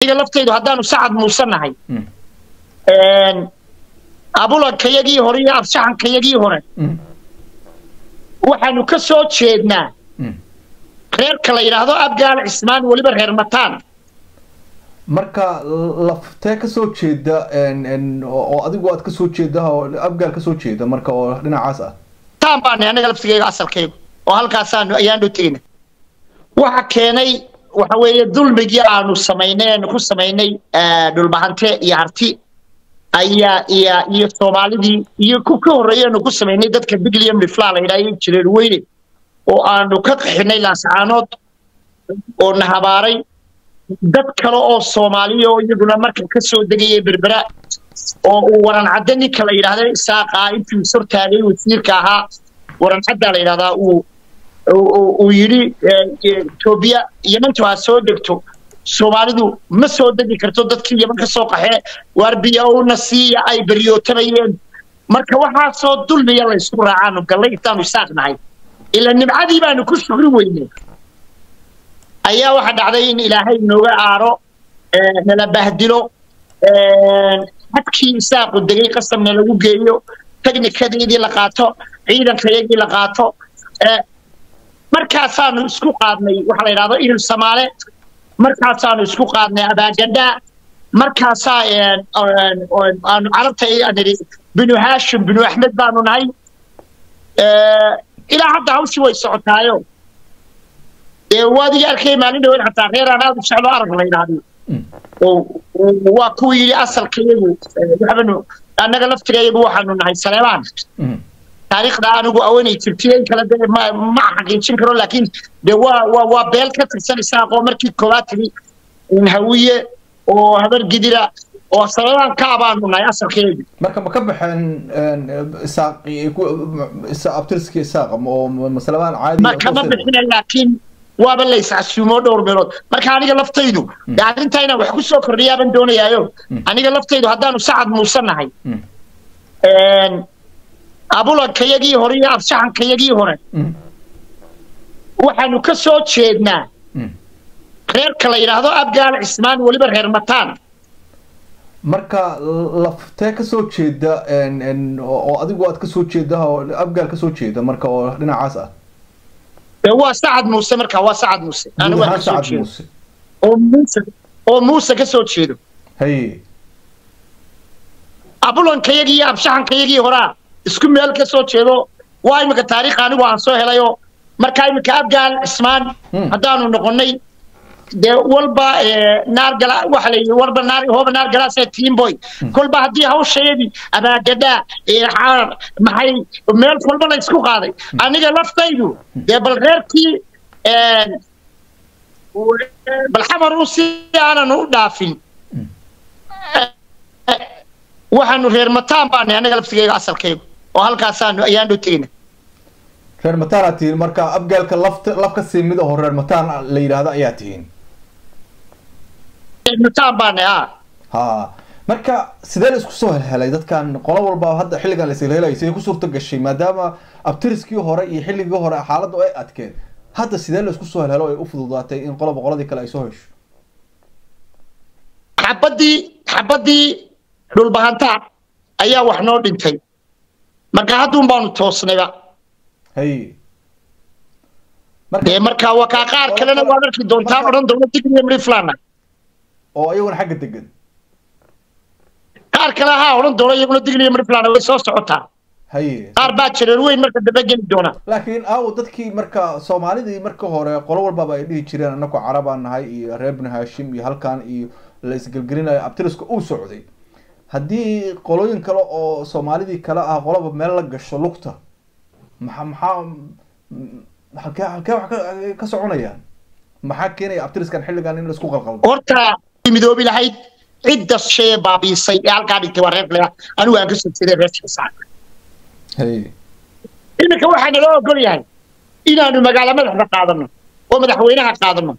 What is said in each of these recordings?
iga laftaydu haddaanu sacad muusanahay abuladkayagii hore iyo abshaxankayagii hore waxaanu ka soo jeednaa reerka la yidhaahdo abgaal cismaan weliba reer mataan marka laftee ka soo jeeda oo adigu aad ka soo jeeda oo abgaal ka soo jeeda marka oo dhinacaas ah taan baan anaga laftigayga asalkaygu oo halkaasaan ayaanu tegina waxa keenay waxa weeye dulmigii aanu ku samaynay dhulbahante iyo harti iyo Soomaalidii iyo ku ka horeeyeen ku samaynay dadka Bigliam Lifla la yiraahdo jireen weyne oo aanu ka qixinay laasaanood oo nahabaaray dad kale oo Soomaaliya oo iyaguna marka ka soo degayay berbera oo waran cadani kala yiraahdo isaaqa intii surtaagay wasiirka ahaa waran cadda la yiraahdaa uu yiri Ethiopia Yementu ha soo degto Soomaalidu ma soo degi karto dadkii Yemen ka soo qaxay warbiya oo nasiya ay bariyootabayeen marka waxa soo dulmiya la isku raacaan galay intaanu saaqnahay ila nibcadii baanu ku shukri weynay ayaa waxa dhacday in Ilaahay nooga aaro nala bahdilo hadkii saaqu degay qasamna lagu geeyo technicadeedii la qaato ciidankayagii la qaato markaasaanu isku qaadnay waxa la yiraahdo in Soomaali markaasaanu isku qaadnay abaaganda markaasa aan carabta ay binu Hashim binu Ahmed baanu nahay ila hadda hawshu way socotaayo waadi arkay maalin dhow xataa reer aan aad u jeclo arag la yiraahdo oo waa ku yiri asalkeedu waxaanu anaga laftigeedu waxaanu nahay Saleemaan taariikhda anigu awanay tirtiyeen kala ma xaqiijin karo laakiin waa beel ka tirsan isaaqo markii koobaadkii in hawiye oo habar gidira oo Saleemaan ka abaanu nahay asalkeedu marka ma ka baxeen isaaqi abtirski isaaq oo Saleemaan caadi ma ka baxeen laakiin waaba la isasuumo dhowr meelood marka aniga laftaydu arintayna wax ku soo kordhiyaan doonayaayo aniga laftaydu haddaanu sacad muusanahay abuladkayagii hore iyo abshaxankayagii hore waxaanu ka soo jeednaa reerka la yiraahdo abgaal cismaan weliba reer mataan marka laftee ka soo jeeda oo adigu aad ka soo jeeda oo abgaal ka soo jeeda marka oo dhinacaas ah waa sacad muuse marka waa sacad muuse anigu ka soo jeedo oo muuse ka soo jeedo hay abuladkayagii iyo abshaxankayagii hore isku meel ka soo jeedo waa imika taariikh anigu aan soo helayo marka imika abgaal cismaan haddaanu noqonay de walba naar gala waxa la walba naar hooba naar gala say team boy kolba hadii hawsheedii abaagada xaar maxay meel walba la isku qaaday aniga laftaydu de bal reerkii bal xamar u si aanan u dhaafin waxaanu reer mataan baan anaga laftigayga asalkaygu oo halkaasaan ayaanu tegina reer mataan atiin marka abgaalka lafka siimid oo reer mataan la yiraahdo ayaa tiin mataan baan ha marka sidee isku soo helay dadkan qolo walba hadda xilligan la isla helay sidee ku suurto gashay maadaama abtiriskii hore iyo xilligii hore xaaladdu ay adkeed hadda sidee la isku soo helo ay u fududaatay in qoladii kale ay soo hesho xabadii dhulbahanta ayaa wax noo dhintay marka hadda baanu toosnayba hay marka waa ka qaar kalena waa arki doontaa oran dowladda Bigliam Lifla oo ayaguna xagga degan qaar kale ha oran doono iyaguna Bigliam Lifla way soo socotaa hay qaar baa jireen weyn marka daba geli doona laakiin dadkii marka Soomaalidii marka hore qolo walba ay dhihi jireen annagu Carabaan nahay iyo reer Ibn Hashim iyo halkaan iyo la isgalgalinayo abtiriska uu socday haddii qolooyin kale oo Soomaalidii kale ah qoloba meel la gasho lugta halka wax ka soconayaan maxaa keenay abtiriskan xilligan in la isku qalqaldo horta midoobi lahayd cidda shay baabiisay halka dhigtay waa reer leh anigu aan ka soo jeeday reerka saaq hay imika waxaan loo ogol yahay inaanu magaalo madaxda qaadano oo madaxweynaha qaadano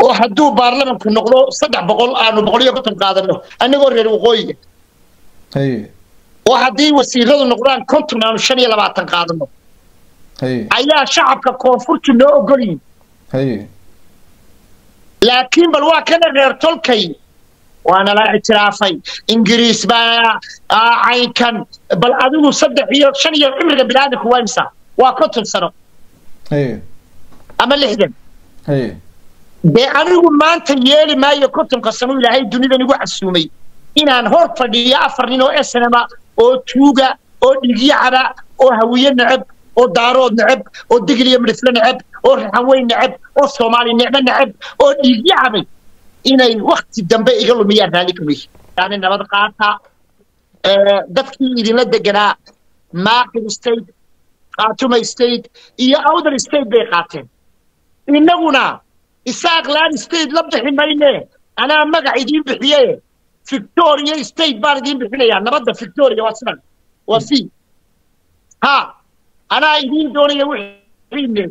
oo hadduu baarlamaanku noqdo 300 aanu 150 qaadano anagoo reer waqooyiga hay oo haddii wasiiradu noqdaan 50 aanu 25 qaadano hay ayaa shacabka koonfurta loo ogol yahay hay لكن بالواقع غير تلكي وانا لا اعترافي انجليز با عين كان بل ادو صدق iyo 5 iyo cimriga bilaadku waa imsa waa 50 sano ama 60 de anigu maanta yeeli maayo 50 sano ilaahay dunida nigu xasuumay inaan hor fadhiyo 4 nin oo SNM oo tuuga oo dhigiyada oo hawiye nacab oo daarood nacab oo digliya midfle nacab oo raxweyn nacab oo Soomaali nacab oo dhigiyada inay waqti dambe iga lumiyaan raali kamay yani nabad qaata dadkii idinla deganaa Maaqil State Khartoum State iyo Awdal State bay qaateen inaguna Isaaqlaan State la bixinayne ana magac idin bixiyay Victoria State baan idin bixinaya nabadda Victoria waa sidan waa si ha ana idin doonaya wixii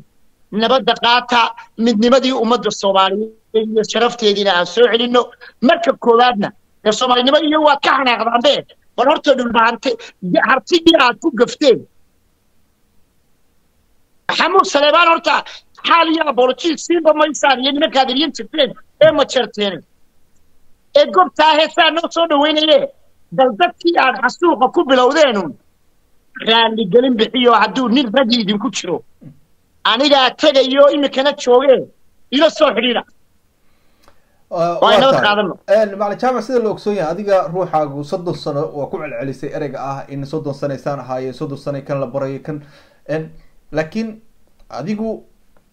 nabadda qaata midnimadii ummadda Soomaaliyeed iyo sharafteedina aan soo celino marka koowaadna ee Soomaalinimo iyo waa ka xanaaqdaan bal horta dhulbaante hartigii aad ku gafteen xamuud Saleebaan horta xaaliya apology simba ma isaan iyo nimanka adeerin jirteen ee ma jarteen ee goobta heesaa noo soo dhaweynayay dal dadkii aad xasuuqa ku bilowdeen raali gelin bixiyo hadduu nin rag idinku jiro aniga tagayo imikana joogeen ila soo xiriira macalin jaamac sida la ogsoon yahay adiga ruuxaagu 30 sano waa ku celcelisay ereyga ah in 30 sano aysan ahaayeen 30 sano kan la baray kan laakiin adigu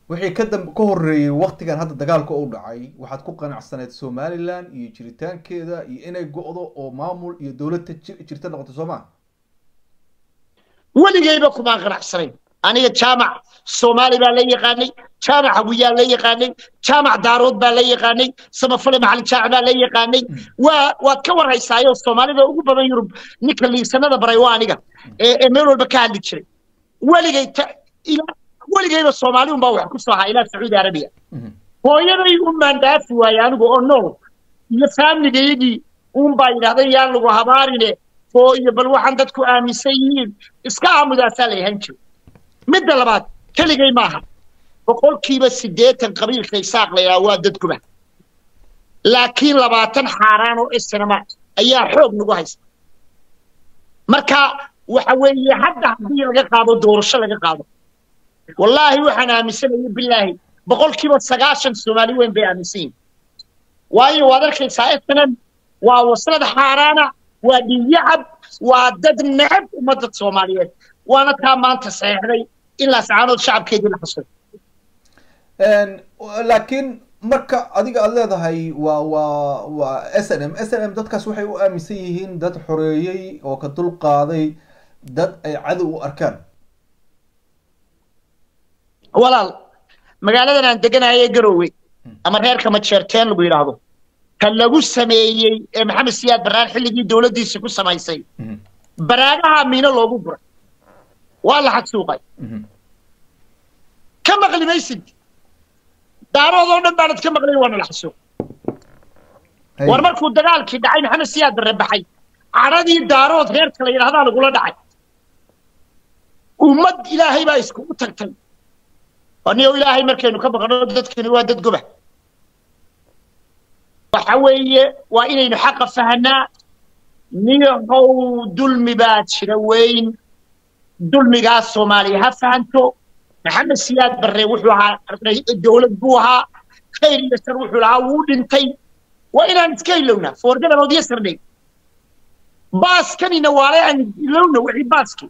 wixii ka horeeyay waqtigan hadda dagaalka uu dhacay waxaad ku qanacsaneed Somaliland iyo jiritaankeeda iyo inay go'do oo maamul iyo dawlad jirta noqoto Soomaa waligayba kuma qanacsaneyn aniga jaamac Soomaali baa la yaqaanay jaamac hawiyaa la yaqaanay jaamac daarood baa la yaqaanay samafale macalin jaamac baa la yaqaanay waad ka warhaysaayo Soomaalida ugu badan Yurub ninka liisanada baray waa aniga ee meel walba ka hadli jiray waligayba Soomaali un baa wax ku soo haa ilaa Saudi Arabia hooyaday u mandaafi waay anigu oo nool iyo family-geedii un baa yiraahday yaa lagu habaarine iyo bal waxaan dadku aaminsan yihiin iska aamudaasa leeyahay jiray midda labaad kaligay maaha boqolkiiba 80 qabiilka Isaaq leeyahay waa dadkuba laakiin 20 xaaraan oo isnama ayaa xoog nagu haysta marka waxa weeye hadda hadii laga qaado doorasho laga qaado wallahi waxaan aaminsanahay billahi boqolkiiba 90 Soomaali weyn bay aaminsan waayo waad arkaysaa isnan waa waslada xaaraana waa dhiyacab waa dad nacab ummadda Soomaaliyeed waana taa maanta saxday ilaa saacado shacabkeedii la xashay laakiin marka adiga aad leedahay waa SNM dadkaas waxay u aaminsan yihiin dad xoreeyay oo ka dul qaaday dad ay cadow u arkaan walaal magaaladan aan deganahay Garowe ama reerka ma jeerteen lagu yiraahdo kan lagu sameeyay Maxamed Siyaad Baraan xilligii dawladdiisa ku samaysay baraagaha miino loogu buray waa la xasuuqay ka maqlimaysid daaroodoo dhan baan ka maqlay waana la xasuuq war markuu dagaalkii dhacay Maxamed Siyaad Baraan baxay caradii daarood reerka la yiraahdo lagula dhacay ummad ilaahay baa isku tagtay aniyo ilaahay markaynu ka baqano dadkani waa dad goba waxa weeye waa inaynu xaq fahanaa niyow dulmi baa jira weyn dulmigaas Soomaaliya ha fahanto Maxamed Siyaad Barre wuxuu ahaa dawlad buu ahaa khayr iyo shar wuxuu lahaa wuu dhintay waa inaan iska ilowna forgana oo yesterday baaskanina waale aan ilowna wixii baaski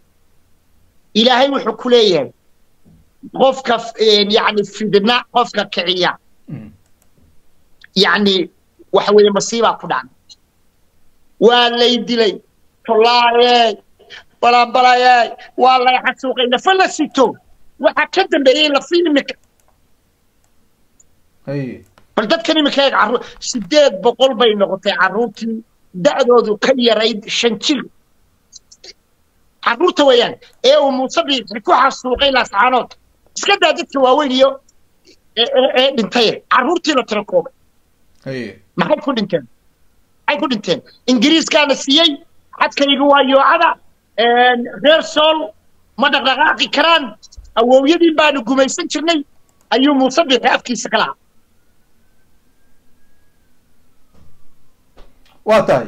ilaahay wuxuu ku leeyahay qofka yani fidna qofka kiciya yani waxa weeye masiiba ku dhacay waa lay dilay tolaaye balan waa la xasuuqay la falasito waxa ka dambeeyay la fiilmika bal dadkani ma kaag carruur 800 bay noqotay carruurtii da'doodu ka yarayd 5 jir carruurta weeyaan ee uu Muusabi ku xasuuqay la saanood iska daa dadka waaweyn iyo dhintay carruurtii la tirakoobay maxay ku dhinteen ingiriiskaana siiyay xadkaygu waa yoocada reer sool ma dhaqdhaqaaqi karaan awowyadii baanu gumaysan jirnay ayuu Muusabi afkiisa kala waa tahay